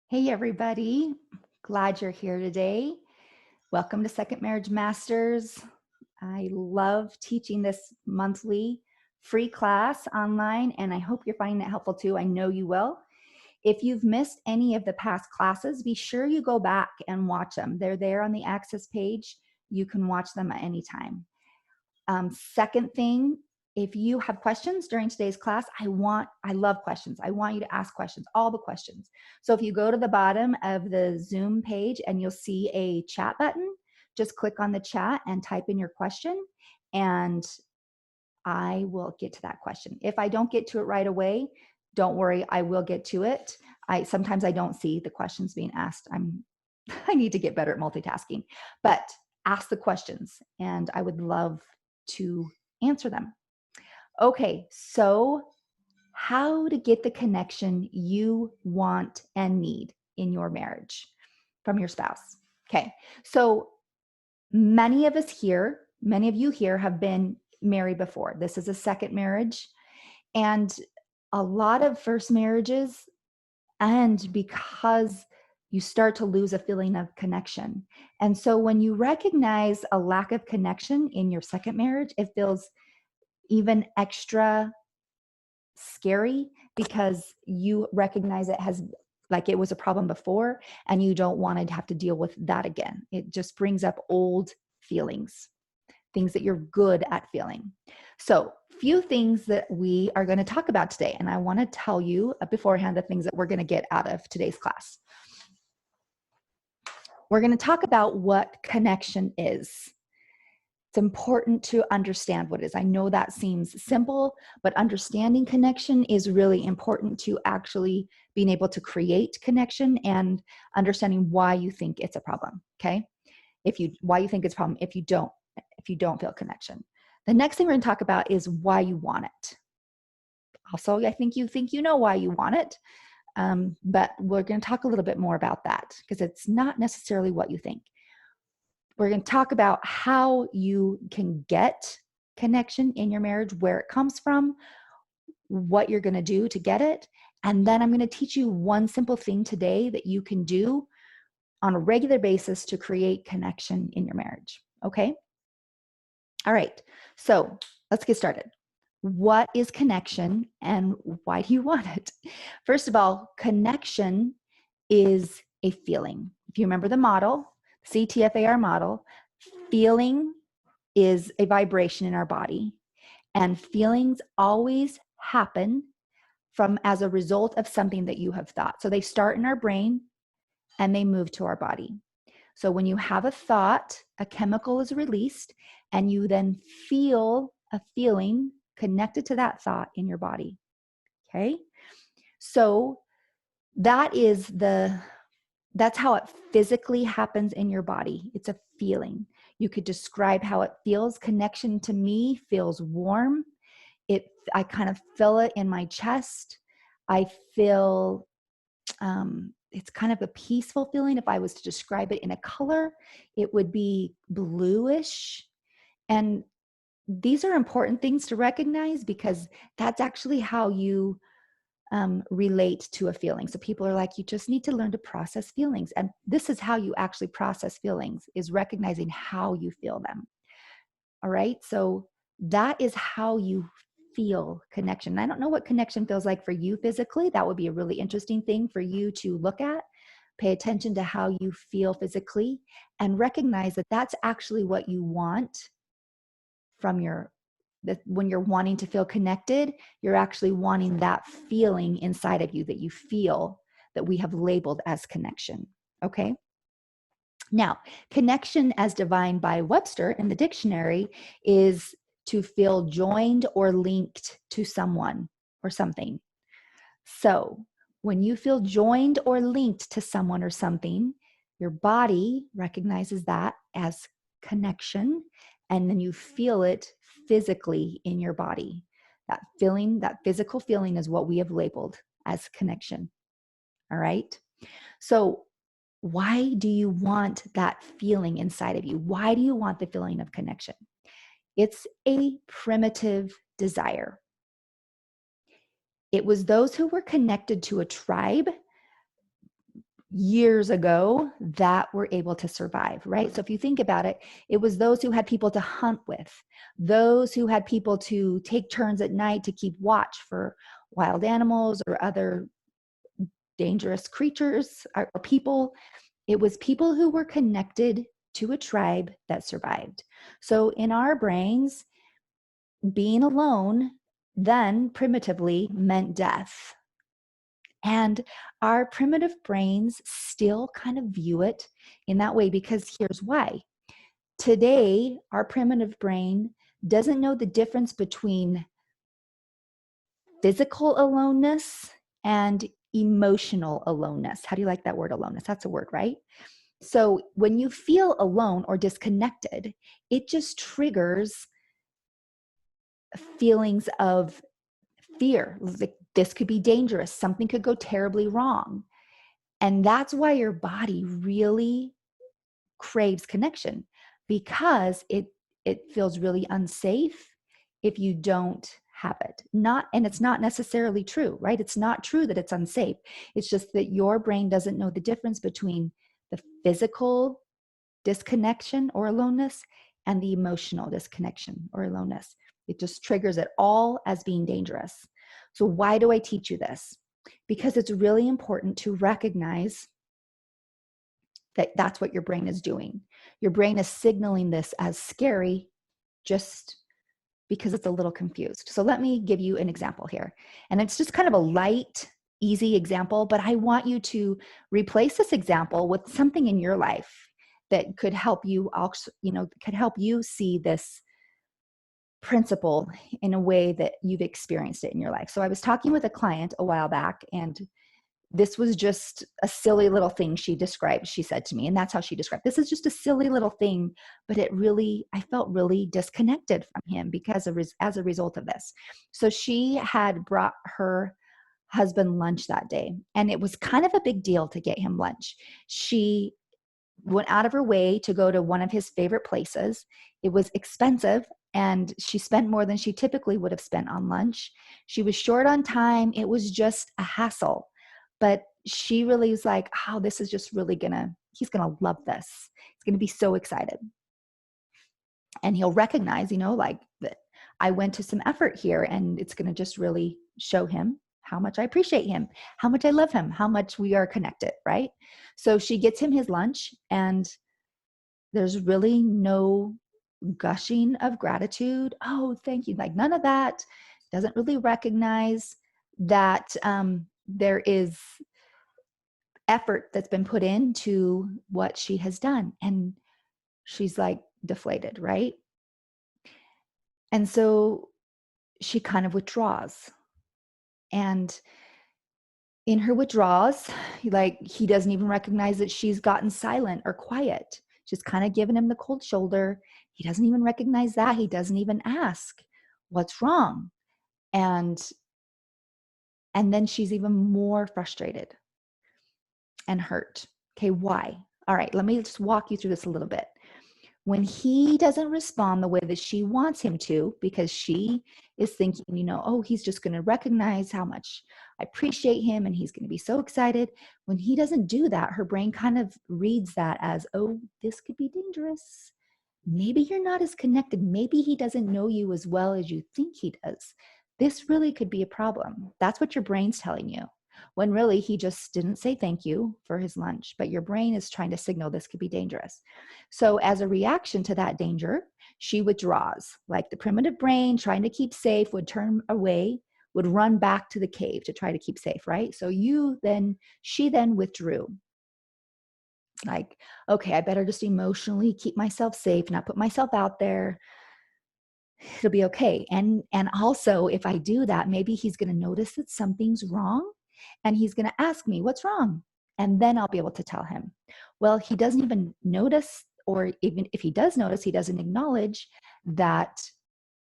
Hey, everybody. Glad you're here today. Welcome to Second Marriage Masters. I love teaching this monthly free class online, and I hope you're finding it helpful too. I know you will. If you've missed any of the past classes, be sure you go back and watch them. They're there on the Access page. You can watch them at any time. Second thing, if you have questions during today's class, I love questions. I want you to ask questions, all the questions. So if you go to the bottom of the Zoom page and you'll see a chat button, just click on the chat and type in your question, and I will get to that question. If I don't get to it right away, don't worry, I will get to it. Sometimes I don't see the questions being asked. I need to get better at multitasking, but ask the questions and I would love to answer them. Okay, so how to get the connection you want and need in your marriage from your spouse. Okay, so many of you here have been married before. This is a second marriage, and a lot of first marriages end because you start to lose a feeling of connection. And so when you recognize a lack of connection in your second marriage, it feels even extra scary because you recognize it has, like, it was a problem before and you don't want to have to deal with that again. It just brings up old feelings, things that you're good at feeling. So, few things that we are going to talk about today, and I want to tell you beforehand the things that we're going to get out of today's class. We're going to talk about what connection is. It's important to understand what it is. I know that seems simple, but understanding connection is really important to actually being able to create connection and understanding why you think it's a problem. Okay, why you think it's a problem if you don't feel connection. The next thing we're going to talk about is why you want it. Also, I think you know why you want it, but we're going to talk a little bit more about that because it's not necessarily what you think. We're going to talk about how you can get connection in your marriage, where it comes from, what you're going to do to get it. And then I'm going to teach you one simple thing today that you can do on a regular basis to create connection in your marriage. Okay? All right. So let's get started. What is connection and why do you want it? First of all, connection is a feeling. If you remember the model, CTFAR model, feeling is a vibration in our body, and feelings always happen as a result of something that you have thought. So they start in our brain and they move to our body. So when you have a thought, a chemical is released and you then feel a feeling connected to that thought in your body. Okay? So that's how it physically happens in your body. It's a feeling. You could describe how it feels. Connection to me feels warm. I kind of feel it in my chest. I feel it's kind of a peaceful feeling. If I was to describe it in a color, it would be bluish. And these are important things to recognize because that's actually how you relate to a feeling. So people are like, you just need to learn to process feelings. And this is how you actually process feelings, is recognizing how you feel them. All right. So that is how you feel connection. I don't know what connection feels like for you physically. That would be a really interesting thing for you to look at. Pay attention to how you feel physically and recognize that that's actually what you want from when you're wanting to feel connected, you're actually wanting that feeling inside of you that you feel that we have labeled as connection. Okay. Now, connection as defined by Webster in the dictionary is to feel joined or linked to someone or something. So when you feel joined or linked to someone or something, your body recognizes that as connection, and then you feel it physically in your body. That feeling, that physical feeling, is what we have labeled as connection. All right. So why do you want that feeling inside of you? Why do you want the feeling of connection? It's a primitive desire. It was those who were connected to a tribe years ago that were able to survive, right? So if you think about it, it was those who had people to hunt with, those who had people to take turns at night to keep watch for wild animals or other dangerous creatures or people. It was people who were connected to a tribe that survived. So in our brains, being alone then primitively meant death. And our primitive brains still kind of view it in that way, because here's why. Today, our primitive brain doesn't know the difference between physical aloneness and emotional aloneness. How do you like that word, aloneness? That's a word, right? So when you feel alone or disconnected, it just triggers feelings of fear. Like, this could be dangerous. Something could go terribly wrong. And that's why your body really craves connection, because it feels really unsafe if you don't have it. And it's not necessarily true, right? It's not true that it's unsafe. It's just that your brain doesn't know the difference between the physical disconnection or aloneness and the emotional disconnection or aloneness. It just triggers it all as being dangerous. So why do I teach you this? Because it's really important to recognize that that's what your brain is doing. Your brain is signaling this as scary just because it's a little confused. So let me give you an example here. And it's just kind of a light, easy example, but I want you to replace this example with something in your life that could help you also, could help you see this principle in a way that you've experienced it in your life. So I was talking with a client a while back, and this was just a silly little thing she said to me, and that's how she described, this is just a silly little thing, but I felt really disconnected from him because as a result of this. So she had brought her husband lunch that day, and it was kind of a big deal to get him lunch. She went out of her way to go to one of his favorite places. It was expensive, and she spent more than she typically would have spent on lunch. She was short on time. It was just a hassle. But she really was like, oh, this is just really he's gonna love this. He's gonna be so excited. And he'll recognize, like, that I went to some effort here, and it's gonna just really show him how much I appreciate him, how much I love him, how much we are connected, right? So she gets him his lunch, and there's really no gushing of gratitude. Oh, thank you. Like, none of that. Doesn't really recognize that there is effort that's been put into what she has done. And she's like deflated, right? And so she kind of withdraws. And in her withdrawals, like, he doesn't even recognize that she's gotten silent or quiet. She's kind of giving him the cold shoulder. He doesn't even recognize that. He doesn't even ask, what's wrong? And then she's even more frustrated and hurt. Okay, why? All right, let me just walk you through this a little bit. When he doesn't respond the way that she wants him to, because she is thinking, oh, he's just going to recognize how much I appreciate him and he's going to be so excited. When he doesn't do that, her brain kind of reads that as, oh, this could be dangerous. Maybe you're not as connected. Maybe he doesn't know you as well as you think he does. This really could be a problem. That's what your brain's telling you. When really he just didn't say thank you for his lunch, but your brain is trying to signal this could be dangerous. So as a reaction to that danger, she withdraws. Like the primitive brain trying to keep safe would turn away, would run back to the cave to try to keep safe, right? So she then withdrew. Like, okay, I better just emotionally keep myself safe, not put myself out there. It'll be okay. And also, if I do that, maybe he's going to notice that something's wrong, and he's going to ask me, what's wrong? And then I'll be able to tell him. Well, he doesn't even notice, or even if he does notice, he doesn't acknowledge that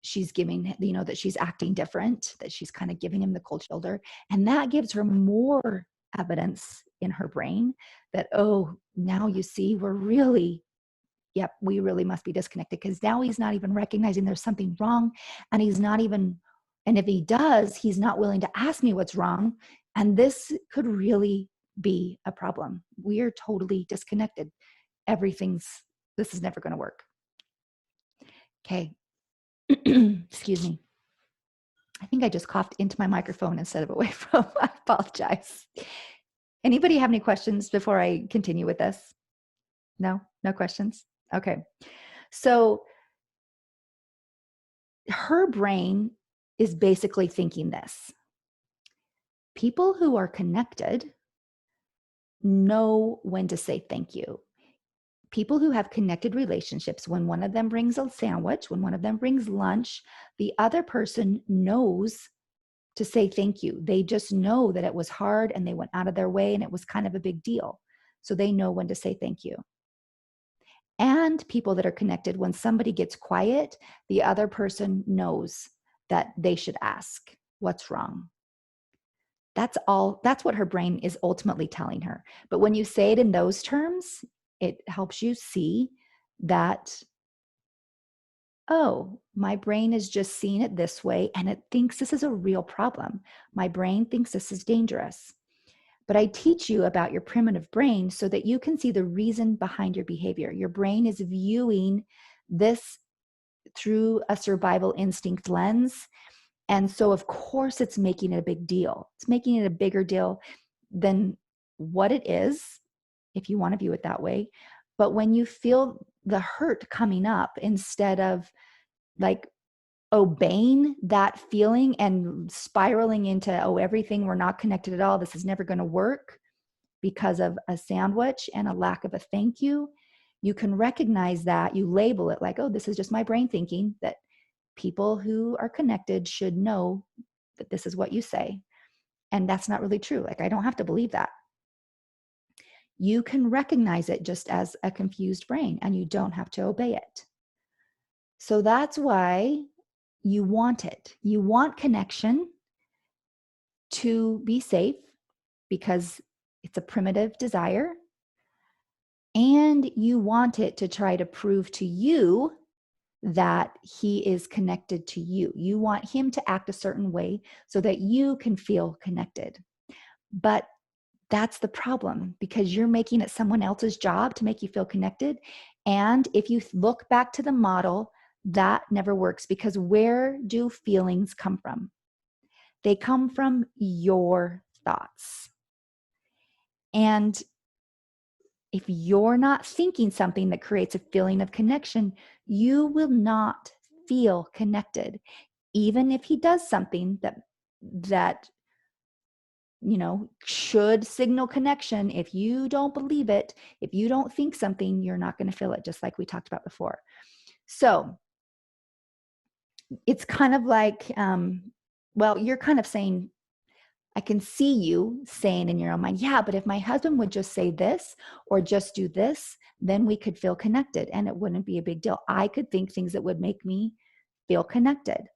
she's giving, that she's acting different, that she's kind of giving him the cold shoulder. And that gives her more evidence in her brain that, oh, now you see, we really must be disconnected, because now he's not even recognizing there's something wrong. And if he does, he's not willing to ask me what's wrong. And this could really be a problem. We are totally disconnected. This is never going to work. Okay. Excuse me. I think I just coughed into my microphone instead of away from. I apologize. Anybody have any questions before I continue with this? No questions? Okay. So her brain is basically thinking this. People who are connected know when to say thank you. People who have connected relationships, when one of them brings a sandwich, when one of them brings lunch, the other person knows to say thank you. They just know that it was hard and they went out of their way and it was kind of a big deal. So they know when to say thank you. And people that are connected, when somebody gets quiet, the other person knows that they should ask, what's wrong? That's what her brain is ultimately telling her. But when you say it in those terms, it helps you see that, oh, my brain is just seeing it this way and it thinks this is a real problem. My brain thinks this is dangerous. But I teach you about your primitive brain so that you can see the reason behind your behavior. Your brain is viewing this through a survival instinct lens. And so, of course, it's making it a big deal. It's making it a bigger deal than what it is, if you want to view it that way. But when you feel the hurt coming up, instead of like obeying that feeling and spiraling into, oh, everything, we're not connected at all, this is never going to work because of a sandwich and a lack of a thank you, you can recognize that, you label it like, oh, this is just my brain thinking that people who are connected should know that this is what you say. And that's not really true. Like, I don't have to believe that. You can recognize it just as a confused brain and you don't have to obey it. So that's why you want it. You want connection to be safe because it's a primitive desire. And you want it to try to prove to you that he is connected to you. You want him to act a certain way so that you can feel connected. But that's the problem, because you're making it someone else's job to make you feel connected. And if you look back to the model, that never works, because where do feelings come from? They come from your thoughts. And if you're not thinking something that creates a feeling of connection, you will not feel connected. Even if he does something that should signal connection, if you don't believe it, if you don't think something, you're not going to feel it, just like we talked about before. So it's kind of like, you're kind of saying, I can see you saying in your own mind, yeah, but if my husband would just say this or just do this, then we could feel connected and it wouldn't be a big deal. I could think things that would make me feel connected.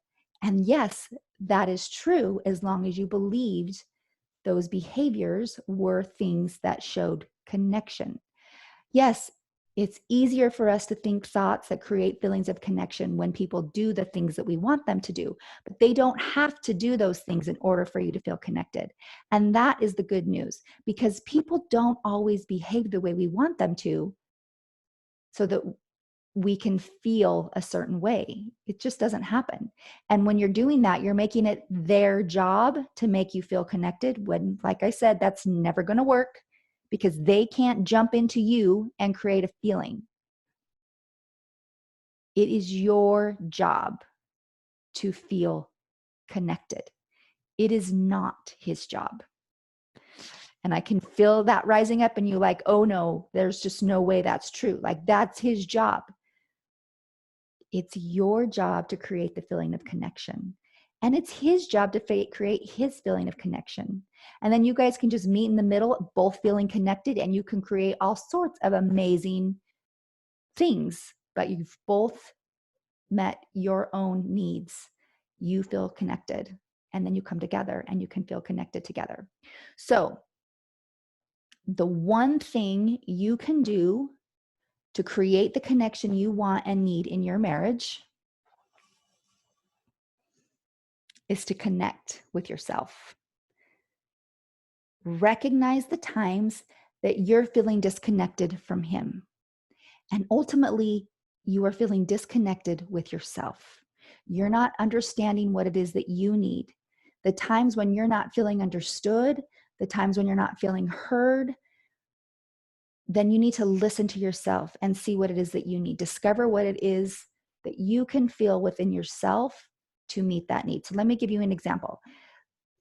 And yes, that is true as long as you believed those behaviors were things that showed connection. Yes, it's easier for us to think thoughts that create feelings of connection when people do the things that we want them to do, but they don't have to do those things in order for you to feel connected. And that is the good news, because people don't always behave the way we want them to so that we can feel a certain way. It just doesn't happen. And when you're doing that, you're making it their job to make you feel connected, when, like I said, that's never going to work, because they can't jump into you and create a feeling. It is your job to feel connected. It is not his job. And I can feel that rising up in you, like, oh no, there's just no way that's true. Like, that's his job. It's your job to create the feeling of connection. And it's his job to create his feeling of connection. And then you guys can just meet in the middle, both feeling connected, and you can create all sorts of amazing things. But you've both met your own needs. You feel connected, and then you come together and you can feel connected together. So the one thing you can do to create the connection you want and need in your marriage is to connect with yourself. recognize the times that you're feeling disconnected from him. And ultimately, you are feeling disconnected with yourself. You're not understanding what it is that you need. The times when you're not feeling understood, the times when you're not feeling heard, then you need to listen to yourself and see what it is that you need. Discover what it is that you can feel within yourself to meet that need. So let me give you an example.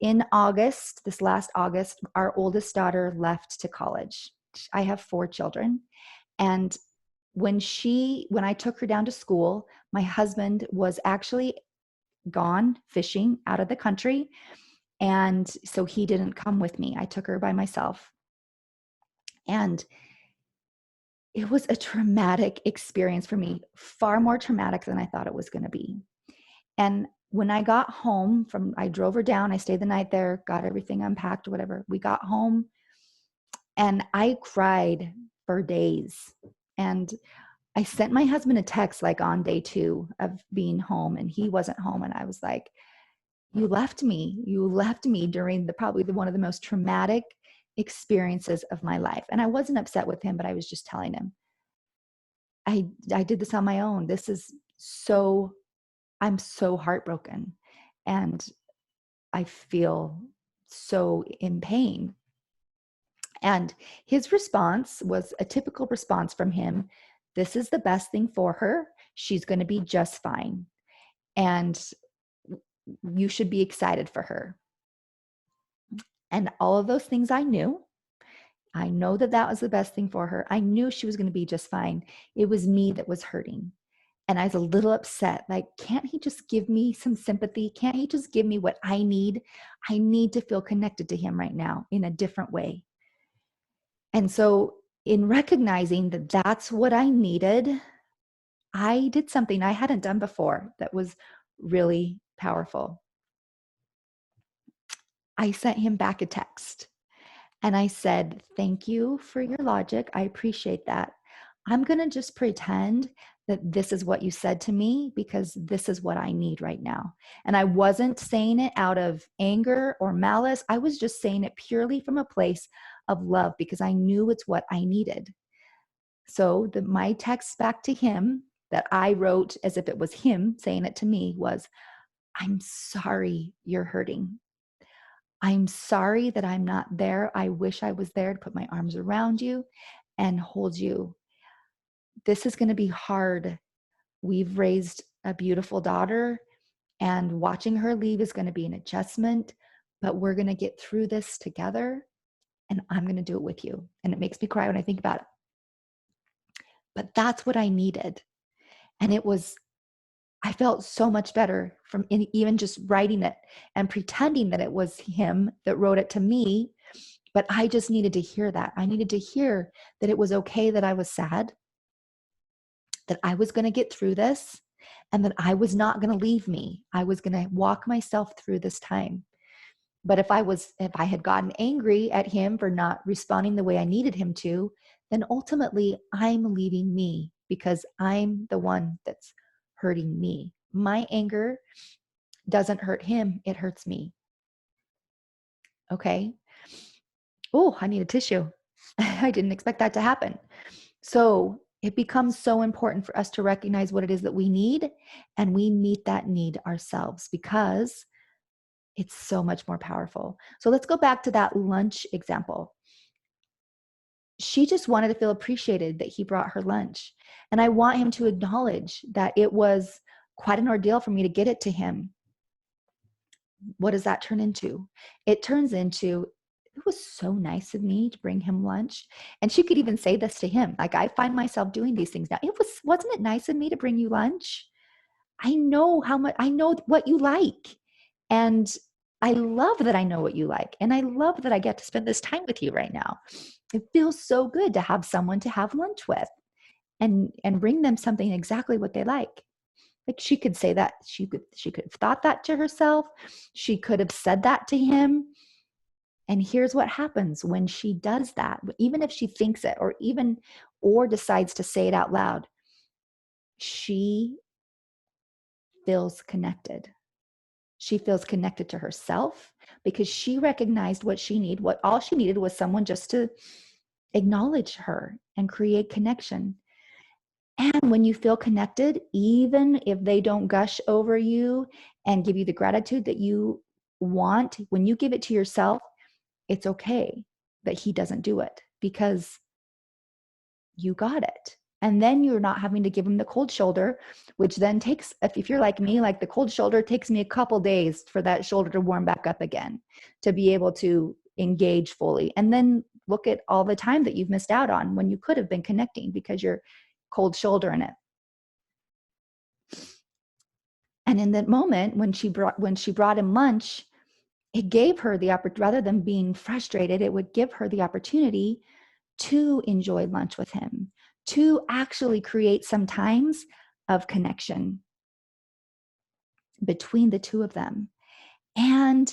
In August, this last August, our oldest daughter left to college. I have 4 children. And when I took her down to school, my husband was actually gone fishing out of the country. And so he didn't come with me. I took her by myself. And it was a traumatic experience for me, far more traumatic than I thought it was going to be. And when I got home I drove her down, I stayed the night there, got everything unpacked, whatever. We got home and I cried for days. And I sent my husband a text like on day 2 of being home, and he wasn't home. And I was like, you left me during probably one of the most traumatic experiences of my life. And I wasn't upset with him, but I was just telling him, I did this on my own. I'm so heartbroken and I feel so in pain. And his response was a typical response from him. This is the best thing for her. She's going to be just fine. And you should be excited for her. And all of those things I knew. I know that was the best thing for her. I knew she was going to be just fine. It was me that was hurting. And I was a little upset. Like, can't he just give me some sympathy? Can't he just give me what I need? I need to feel connected to him right now in a different way. And so in recognizing that that's what I needed, I did something I hadn't done before that was really powerful. I sent him back a text and I said, thank you for your logic. I appreciate that. I'm going to just pretend that this is what you said to me because this is what I need right now. And I wasn't saying it out of anger or malice. I was just saying it purely from a place of love because I knew it's what I needed. So my text back to him that I wrote as if it was him saying it to me was, I'm sorry you're hurting. I'm sorry that I'm not there. I wish I was there to put my arms around you and hold you. This is going to be hard. We've raised a beautiful daughter, and watching her leave is going to be an adjustment, but we're going to get through this together, and I'm going to do it with you. And it makes me cry when I think about it. But that's what I needed. And I felt so much better from even just writing it and pretending that it was him that wrote it to me. But I just needed to hear that. I needed to hear that it was okay that I was sad, that I was going to get through this, and that I was not going to leave me. I was going to walk myself through this time. But if I had gotten angry at him for not responding the way I needed him to, then ultimately I'm leaving me because I'm the one that's hurting me. My anger doesn't hurt him, it hurts me. Okay. Oh, I need a tissue. I didn't expect that to happen. So it becomes so important for us to recognize what it is that we need, and we meet that need ourselves because it's so much more powerful. So let's go back to that lunch example. She just wanted to feel appreciated that he brought her lunch. And I want him to acknowledge that it was quite an ordeal for me to get it to him. What does that turn into? It turns into, it was so nice of me to bring him lunch. And she could even say this to him. Like, I find myself doing these things now. Wasn't it nice of me to bring you lunch? I know what you like. And I love that I know what you like. And I love that I get to spend this time with you right now. It feels so good to have someone to have lunch with and bring them something exactly what they like. Like, she could say that, she could have thought that to herself. She could have said that to him. And here's what happens when she does that. Even if she thinks it or decides to say it out loud, she feels connected. She feels connected to herself because she recognized what she needed. What all she needed was someone just to acknowledge her and create connection. And when you feel connected, even if they don't gush over you and give you the gratitude that you want, when you give it to yourself, it's okay that he doesn't do it because you got it. And then you're not having to give him the cold shoulder, which then takes, if you're like me, like the cold shoulder takes me a couple days for that shoulder to warm back up again, to be able to engage fully. And then look at all the time that you've missed out on when you could have been connecting because you're cold shouldering it. And in that moment, when she brought him lunch, it gave her the opportunity, rather than being frustrated, it would give her the opportunity to enjoy lunch with him, to actually create some times of connection between the two of them. And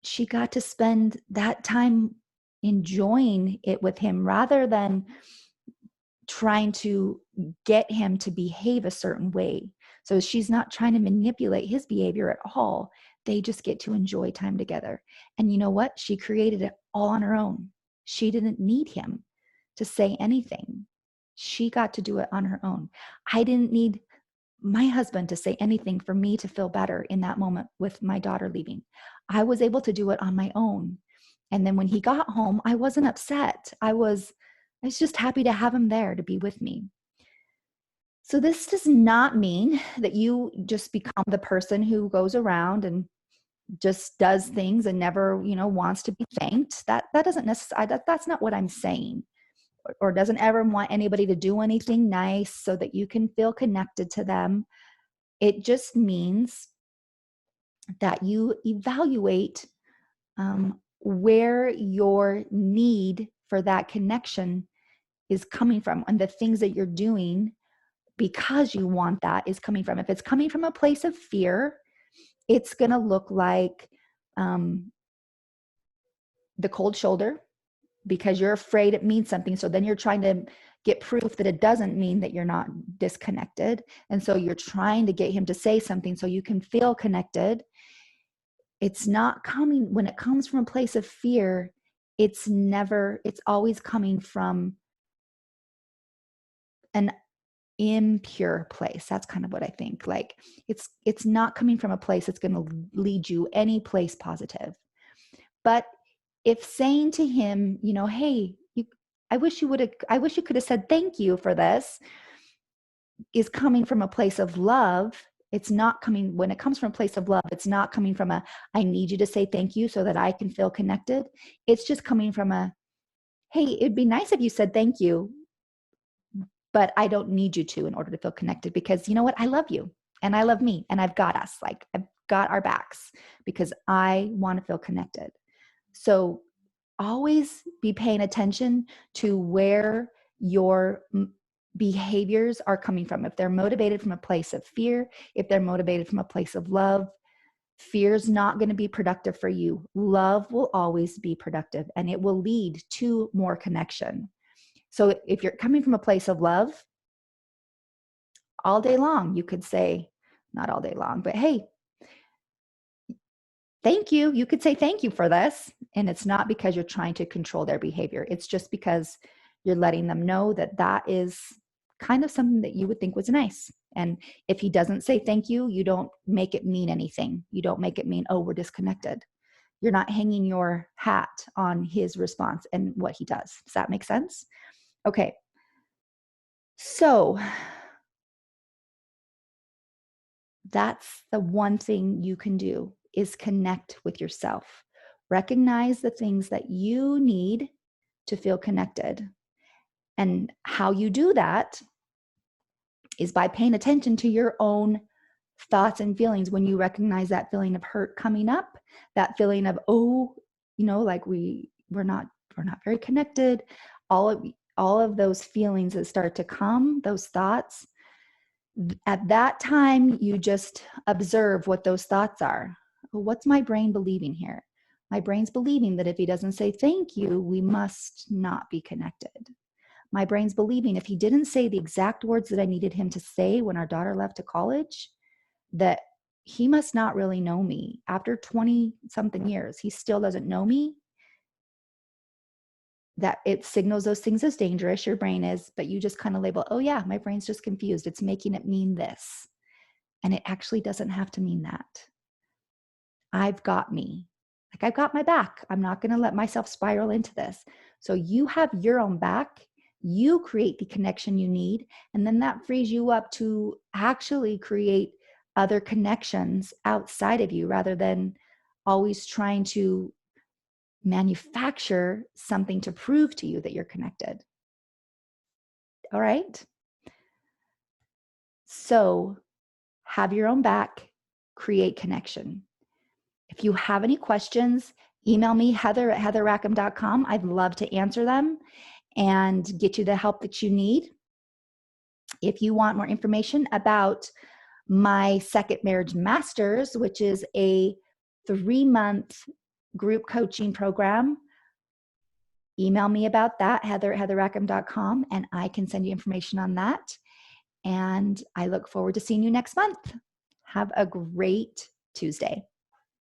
she got to spend that time enjoying it with him rather than trying to get him to behave a certain way. So she's not trying to manipulate his behavior at all. They just get to enjoy time together. And you know what? She created it all on her own. She didn't need him to say anything. She got to do it on her own. I didn't need my husband to say anything for me to feel better in that moment with my daughter leaving. I was able to do it on my own. And then when he got home, I wasn't upset. I was just happy to have him there to be with me. So this does not mean that you just become the person who goes around and just does things and never, wants to be thanked. That doesn't necessarily, that's not what I'm saying. Or doesn't ever want anybody to do anything nice so that you can feel connected to them. It just means that you evaluate where your need for that connection is coming from and the things that you're doing because you want that is coming from. If it's coming from a place of fear, it's going to look like the cold shoulder because you're afraid it means something. So then you're trying to get proof that it doesn't mean that you're not disconnected. And so you're trying to get him to say something so you can feel connected. It's not coming, when it comes from a place of fear, it's always coming from an impure place. That's kind of what I think. Like it's not coming from a place that's going to lead you any place positive. But if saying to him, hey, I wish you could have said thank you for this, is coming from a place of love. It's not coming, when it comes from a place of love, it's not coming from I need you to say thank you so that I can feel connected. It's just coming from hey, it'd be nice if you said thank you, but I don't need you to in order to feel connected because you know what? I love you and I love me and I've got us. Like I've got our backs because I want to feel connected. So always be paying attention to where your behaviors are coming from. If they're motivated from a place of fear, if they're motivated from a place of love, fear's not going to be productive for you. Love will always be productive and it will lead to more connection. So if you're coming from a place of love, all day long, you could say, not all day long, but hey, thank you. You could say thank you for this. And it's not because you're trying to control their behavior. It's just because you're letting them know that that is kind of something that you would think was nice. And if he doesn't say thank you, you don't make it mean anything. You don't make it mean, oh, we're disconnected. You're not hanging your hat on his response and what he does. Does that make sense? Okay. So that's the one thing you can do is connect with yourself. Recognize the things that you need to feel connected. And how you do that is by paying attention to your own thoughts and feelings. When you recognize that feeling of hurt coming up, that feeling of, oh, like we're not very connected, all of those feelings that start to come, those thoughts, at that time, you just observe what those thoughts are. What's my brain believing here? My brain's believing that if he doesn't say thank you, we must not be connected. My brain's believing if he didn't say the exact words that I needed him to say when our daughter left to college, that he must not really know me. After 20 something years, he still doesn't know me. That it signals those things as dangerous, your brain is, but you just kind of label, oh yeah, my brain's just confused. It's making it mean this. And it actually doesn't have to mean that. I've got me. Like, I've got my back. I'm not going to let myself spiral into this. So you have your own back. You create the connection you need. And then that frees you up to actually create other connections outside of you rather than always trying to manufacture something to prove to you that you're connected. All right. So have your own back, create connection. If you have any questions, email me, heather@heatherrackham.com. I'd love to answer them and get you the help that you need. If you want more information about my Second Marriage Masters, which is a 3-month group coaching program, email me about that, heather@heatherrackham.com, and I can send you information on that. And I look forward to seeing you next month. Have a great Tuesday.